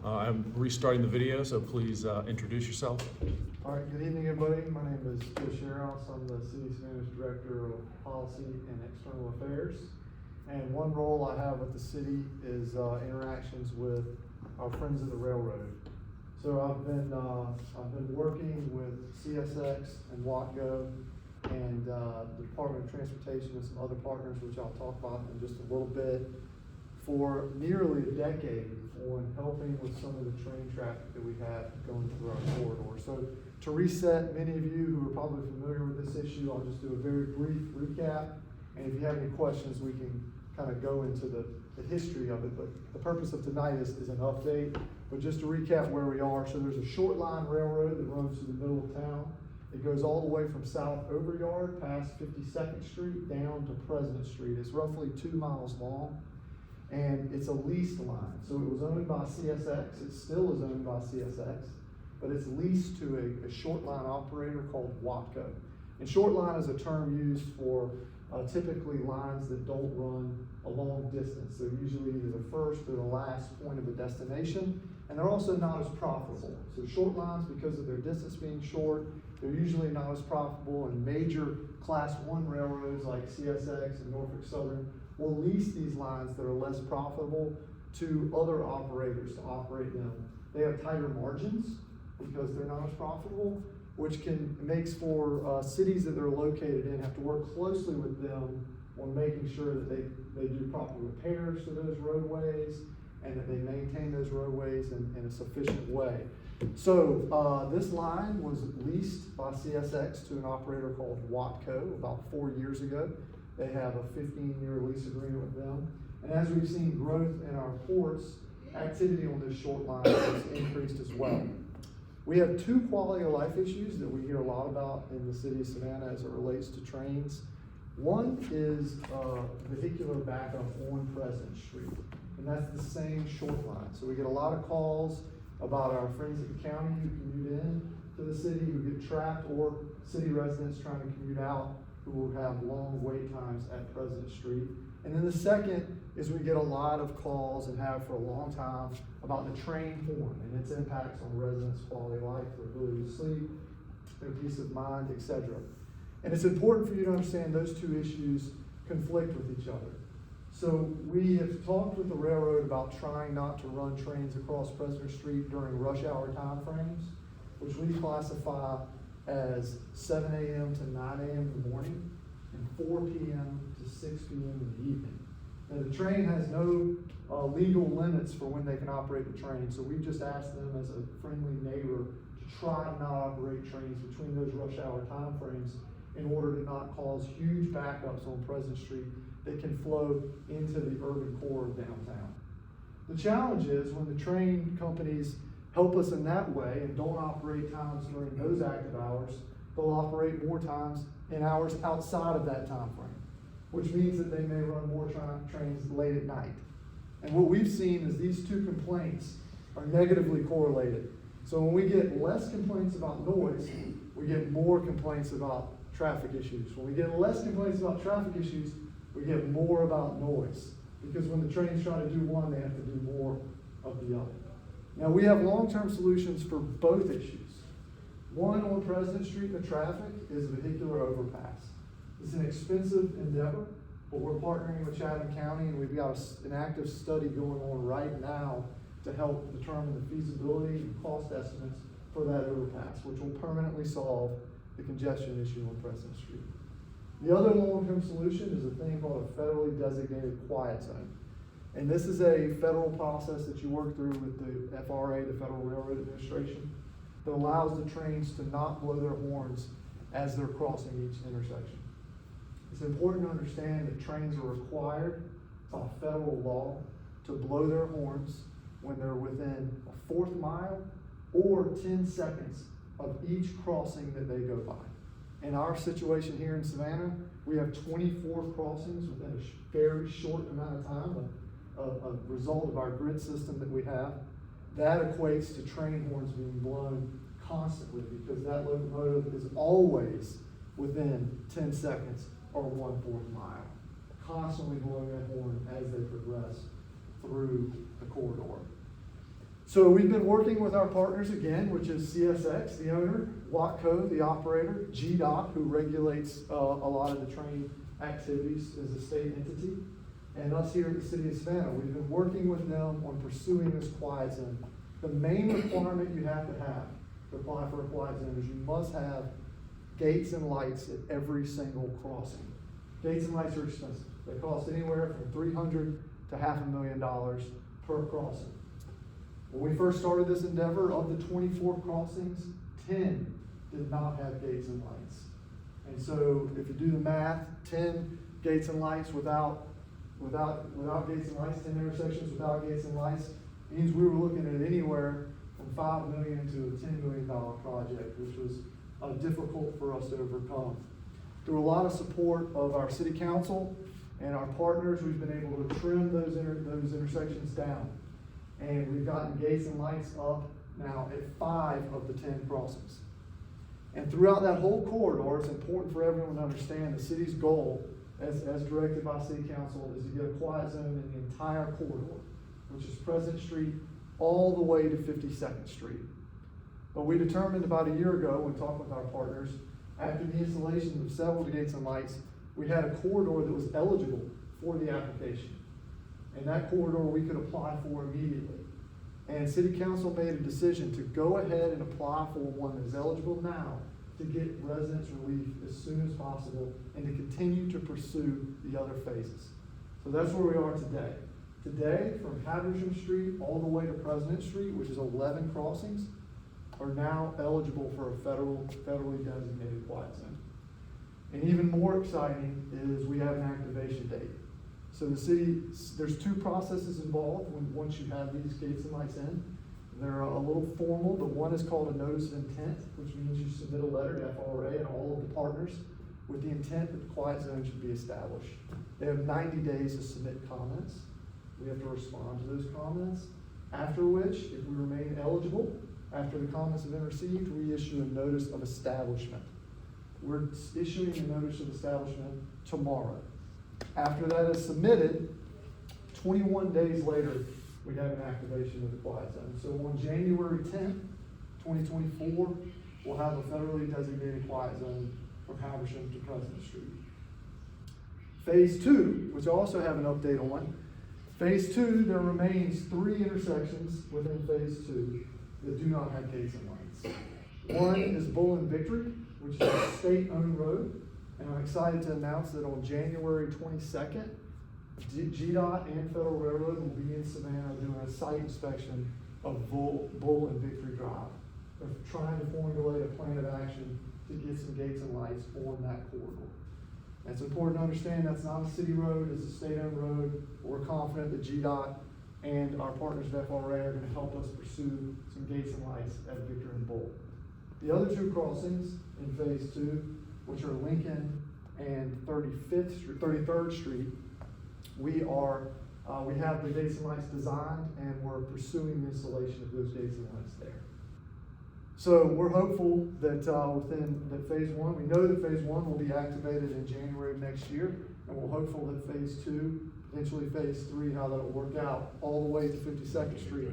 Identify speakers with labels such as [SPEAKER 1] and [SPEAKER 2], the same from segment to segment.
[SPEAKER 1] I'm restarting the video, so please introduce yourself.
[SPEAKER 2] All right, good evening, everybody. My name is Shearouse. I'm the City of Savannah's Director of Policy and External Affairs. And one role I have with the city is interactions with our friends of the railroad. So I've been working with CSX and Watco and the Department of Transportation and some other partners, which I'll talk about in just a little bit, for nearly a decade on helping with some of the train traffic that we have going through our corridor. So to reset, many of you who are probably familiar with this issue, I'll just do a very brief recap. And if you have any questions, we can kind of go into the history of it. But the purpose of tonight is an update. But just to recap where we are, so there's a short line railroad that runs through the middle of town. It goes all the way from South Overyard past 52nd Street down to President Street. It's roughly 2 miles long. And it's a leased line. So it was owned by CSX. It still is owned by CSX, but it's leased to a short line operator called Watco. And short line is a term used for typically lines that don't run a long distance. They're usually either the first or the last point of a destination, and they're also not as profitable. So short lines, because of their distance being short, they're usually not as profitable, and major Class 1 railroads like CSX and Norfolk Southern will lease these lines that are less profitable to other operators to operate them. They have tighter margins because they're not as profitable, which makes for cities that they're located in have to work closely with them on making sure that they do proper repairs to those roadways and that they maintain those roadways in a sufficient way. So this line was leased by CSX to an operator called Watco about 4 years ago. They have a 15-year lease agreement with them. And as we've seen growth in our ports, activity on this short line has increased as well. We have 2 quality of life issues that we hear a lot about in the city of Savannah as it relates to trains. One is vehicular backup on President Street, and that's the same short line. So we get a lot of calls about our friends at the county who commute in to the city, who get trapped, or city residents trying to commute out who will have long wait times at President Street. And then the second is we get a lot of calls, and have for a long time, about the train horn and its impacts on residents' quality of life, their ability to sleep, their peace of mind, etc. And it's important for you to understand those 2 issues conflict with each other. So we have talked with the railroad about trying not to run trains across President Street during rush hour time frames, which we classify as 7 a.m. to 9 a.m. in the morning and 4 p.m. to 6 p.m. in the evening. Now the train has no legal limits for when they can operate the train, so we've just asked them as a friendly neighbor to try and not operate trains between those rush hour time frames in order to not cause huge backups on President Street that can flow into the urban core of downtown. The challenge is when the train companies help us in that way and don't operate times during those active hours, they'll operate more times in hours outside of that time frame, which means that they may run more trains late at night. And what we've seen is these 2 complaints are negatively correlated. So when we get less complaints about noise, we get more complaints about traffic issues. When we get less complaints about traffic issues, we get more about noise. Because when the trains try to do one, they have to do more of the other. Now we have long-term solutions for both issues. One on President Street in the traffic is vehicular overpass. It's an expensive endeavor, but we're partnering with Chatham County, and we've got an active study going on right now to help determine the feasibility and cost estimates for that overpass, which will permanently solve the congestion issue on President Street. The other long-term solution is a thing called a federally designated quiet zone. And this is a federal process that you work through with the FRA, the Federal Railroad Administration, that allows the trains to not blow their horns as they're crossing each intersection. It's important to understand that trains are required by federal law to blow their horns when they're within a 1/4 mile or 10 seconds of each crossing that they go by. In our situation here in Savannah, we have 24 crossings within a very short amount of time, a result of our grid system that we have. That equates to train horns being blown constantly because that locomotive is always within 10 seconds or 1/4 mile, constantly blowing that horn as they progress through the corridor. So we've been working with our partners again, which is CSX, the owner, Watco, the operator, GDOT, who regulates a lot of the train activities as a state entity, and us here at the City of Savannah. We've been working with them on pursuing this quiet zone. The main requirement you have to apply for a quiet zone is you must have gates and lights at every single crossing. Gates and lights are expensive. They cost anywhere from $300,000 to $500,000 per crossing. When we first started this endeavor, of the 24 crossings, 10 did not have gates and lights. And so if you do the math, 10 gates and lights without gates and lights, 10 intersections without gates and lights, means we were looking at anywhere from $5 million to a $10 million project, which was difficult for us to overcome. Through a lot of support of our city council and our partners, we've been able to trim those intersections down. And we've gotten gates and lights up now at 5 of the 10 crossings. And throughout that whole corridor, it's important for everyone to understand the city's goal, as directed by City Council, is to get a quiet zone in the entire corridor, which is President Street all the way to 52nd Street. But we determined about a year ago, when talking with our partners, after the installation of several gates and lights, we had a corridor that was eligible for the application. And that corridor we could apply for immediately. And City Council made a decision to go ahead and apply for one that is eligible now to get residents relief as soon as possible and to continue to pursue the other phases. So that's where we are today. Today, from Haversham Street all the way to President Street, which is 11 crossings, are now eligible for a federally designated quiet zone. And even more exciting is we have an activation date. So the city, there's 2 processes involved once you have these gates and lights in. They're a little formal. The one is called a notice of intent, which means you submit a letter to FRA and all of the partners with the intent that the quiet zone should be established. They have 90 days to submit comments. We have to respond to those comments, after which, if we remain eligible, after the comments have been received, we issue a notice of establishment. We're issuing a notice of establishment tomorrow. After that is submitted, 21 days later, we have an activation of the quiet zone. So on January 10th, 2024, we'll have a federally designated quiet zone from Haversham to President Street. Phase 2, which I also have an update on. Phase 2, there remains 3 intersections within Phase 2 that do not have gates and lights. One is Bull and Victory, which is a state-owned road. And I'm excited to announce that on January 22nd, GDOT and Federal Railroad will be in Savannah doing a site inspection of Bull and Victory Drive. They're trying to formulate a plan of action to get some gates and lights on that corridor. And it's important to understand that's not a city road, it's a state-owned road. We're confident that GDOT and our partners at FRA are going to help us pursue some gates and lights at Victory and Bull. The other 2 crossings in Phase 2, which are Lincoln and 33rd Street, we have the gates and lights designed, and we're pursuing the installation of those gates and lights there. So we're hopeful that that Phase 1, we know that Phase 1 will be activated in January of next year, and we're hopeful that Phase 2, potentially Phase 3, how that'll work out, all the way to 52nd Street.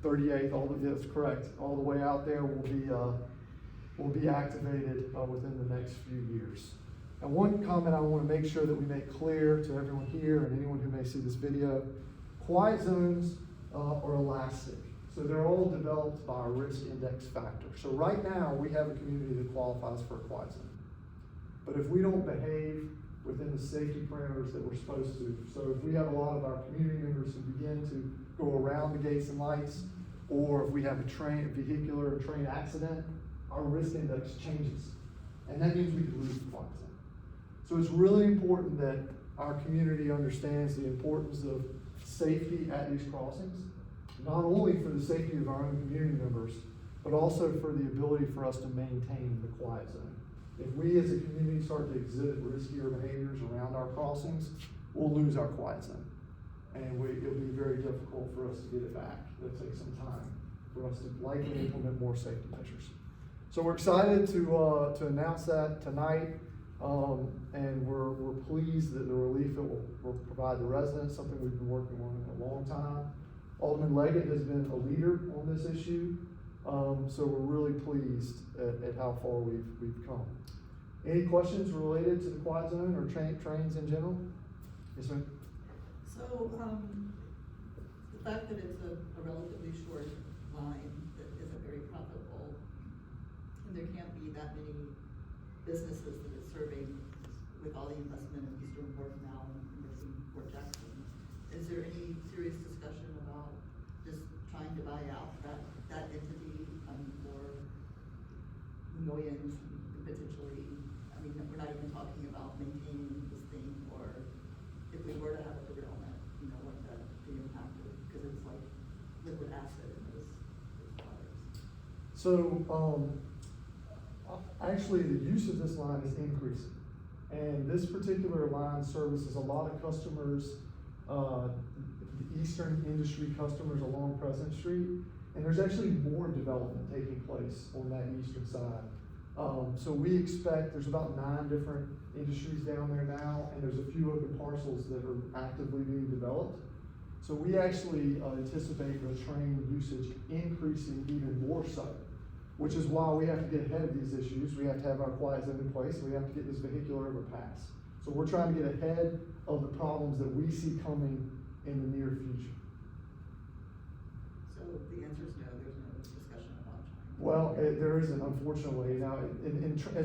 [SPEAKER 2] 38th, that's correct. All the way out there will be activated within the next few years. And one comment I want to make sure that we make clear to everyone here and anyone who may see this video, quiet zones are elastic. So they're all developed by a risk index factor. So right now we have a community that qualifies for a quiet zone. But if we don't behave within the safety parameters that we're supposed to, so if we have a lot of our community members who begin to go around the gates and lights, or if we have a vehicular or train accident, our risk index changes. And that means we could lose the quiet zone. So it's really important that our community understands the importance of safety at these crossings, not only for the safety of our own community members, but also for the ability for us to maintain the quiet zone. If we as a community start to exhibit riskier behaviors around our crossings, we'll lose our quiet zone. And it'll be very difficult for us to get it back. It'll take some time for us to likely implement more safety measures. So we're excited to announce that tonight, and we're pleased that the relief it will provide the residents, something we've been working on in a long time. Alderman Leggett has been a leader on this issue, so we're really pleased at how far we've come. Any questions related to the quiet zone or trains in general? Yes, ma'am.
[SPEAKER 3] So, the fact that it's a relatively short line that isn't very profitable, and there can't be that many businesses that it's serving with all the investment in Eastern Wharf now and in Port Jackson, is there any serious discussion about just trying to buy out that entity, for millions potentially? I mean, we're not even talking about maintaining this thing, or if we were to have a derailment, what the impact would, because it's like liquid acid in those waters.
[SPEAKER 2] So, actually, the use of this line is increasing. And this particular line services a lot of customers, the eastern industry customers along Pleasant Street. And there's actually more development taking place on that eastern side. So we expect, there's about 9 different industries down there now, and there's a few open parcels that are actively being developed. So we actually anticipate the train usage increasing even more so, which is why we have to get ahead of these issues. We have to have our quiet zone in place, and we have to get this vehicular overpass. So we're trying to get ahead of the problems that we see coming in the near future.
[SPEAKER 3] So the answer is no, there's no discussion about trying.
[SPEAKER 2] Well, there isn't, unfortunately. Now,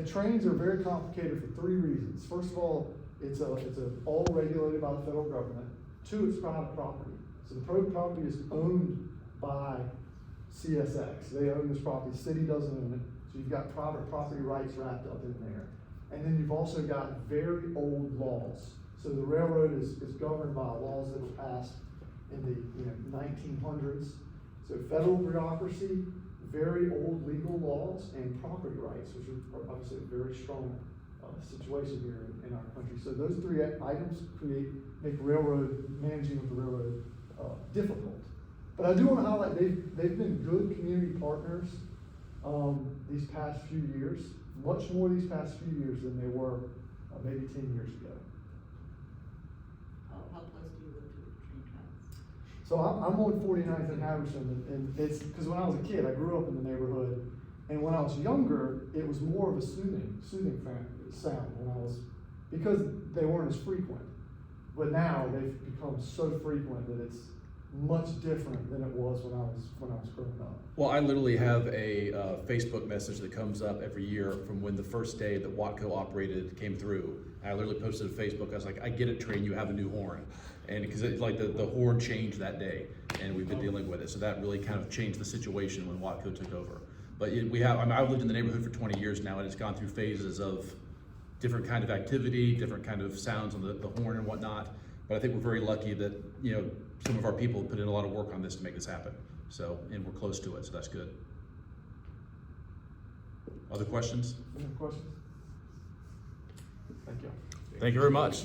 [SPEAKER 2] trains are very complicated for 3 reasons. First of all, it's all regulated by the federal government. 2, it's private property. So the property is owned by CSX. They own this property. The city doesn't own it. So you've got private property rights wrapped up in there. And then you've also got very old laws. So the railroad is governed by laws that were passed in the 1900s. So federal bureaucracy, very old legal laws, and property rights, which are obviously a very strong situation here in our country. So those 3 items make managing of the railroad difficult. But I do want to highlight they've been good community partners these past few years, much more these past few years than they were maybe 10 years ago.
[SPEAKER 3] How close do you live to the train tracks?
[SPEAKER 2] So I'm on 49th and Haverson, and it's because when I was a kid, I grew up in the neighborhood, and when I was younger, it was more of a soothing sound because they weren't as frequent. But now they've become so frequent that it's much different than it was when I was growing up.
[SPEAKER 1] Well, I literally have a Facebook message that comes up every year from when the first day that Watco operated came through. I literally posted to Facebook, I was like, I get it, train, you have a new horn. And because it's like the horn changed that day, and we've been dealing with it. So that really kind of changed the situation when Watco took over. But I've lived in the neighborhood for 20 years now, and it's gone through phases of different kind of activity, different kind of sounds on the horn and whatnot. But I think we're very lucky that, some of our people put in a lot of work on this to make this happen. So, and we're close to it, so that's good. Other questions?
[SPEAKER 2] Any questions? Thank you.
[SPEAKER 1] Thank you very much.